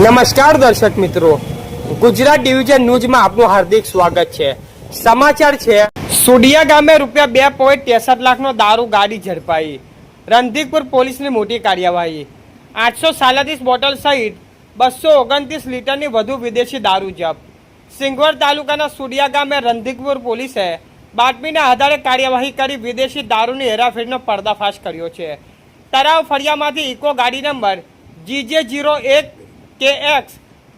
નમસ્કાર દર્શક મિત્રો, ગુજરાત ડિવિઝન ન્યૂઝમાં આપનું હાર્દિક સ્વાગત છે। સમાચાર છે, સુડિયા ગામે ₹2.63 લાખનો દારૂ ગાડી ઝડપાઈ। રણધીકપુર પોલીસની મોટી કાર્યવાહી। 837 બોટલ સહિત 229 લીટરની વધુ વિદેશી દારૂ જપ્ત। સિંગવડ તાલુકાના સુડિયા ગામે રણધીકપુર પોલીસે બાતમીના આધારે કાર્યવાહી કરી વિદેશી દારૂની હેરાફેરીનો પર્દાફાશ કર્યો છે। તરાવ ફળિયામાંથી ઇકો ગાડી નંબર GJ01KX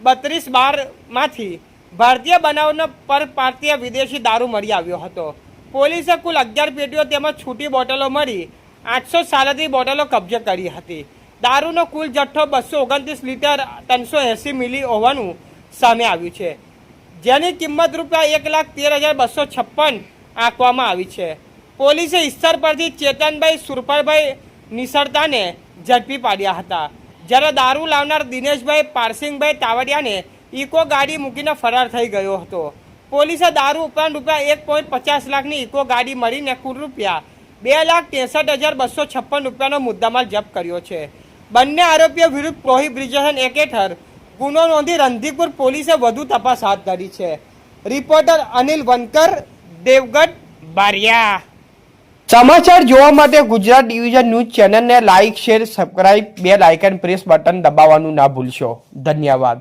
3212માંથી ભારતીય બનાવનો પરપ્રાંતીય વિદેશી દારૂ મળી આવ્યો હતો। પોલીસે કુલ 11 પેટીઓ તેમજ છૂટી બોટલો મળી 837 બોટલો કબજે કરી હતી। દારૂનો કુલ જથ્થો 229 લીટર 380 મિલી હોવાનું સામે આવ્યું છે, જેની કિંમત ₹1,13,256 આંકવામાં આવી છે। પોલીસે ઈસ્સર પરથી ચેતનભાઈ સુરપરભાઈ નિસરતાને ઝડપી પાડ્યા હતા, જ્યારે દારૂ લાવનાર દિનેશભાઈ પારસિંગભાઈ તાવડિયાને ઇકો ગાડી મૂકીને ફરાર થઈ ગયો હતો। પોલીસે દારૂ ઉપરાંત ₹1.50 લાખની ઇકો ગાડી મળીને કુલ ₹2,63,256 મુદ્દામાલ જપ્ત કર્યો છે। બંને આરોપીઓ વિરુદ્ધ પ્રોહિબિશન એક્ટ હેઠળ ગુનો નોંધી રણધીકપુર પોલીસે વધુ તપાસ હાથ ધરી છે। રિપોર્ટર અનિલ વનકર, દેવગઢ, બારિયા। સમાચાર જોવા માટે ગુજરાત ડિવિઝન ન્યૂઝ ચેનલને like, share, subscribe, bell icon press button દબાવવાનું ના ભૂલશો। ધન્યવાદ।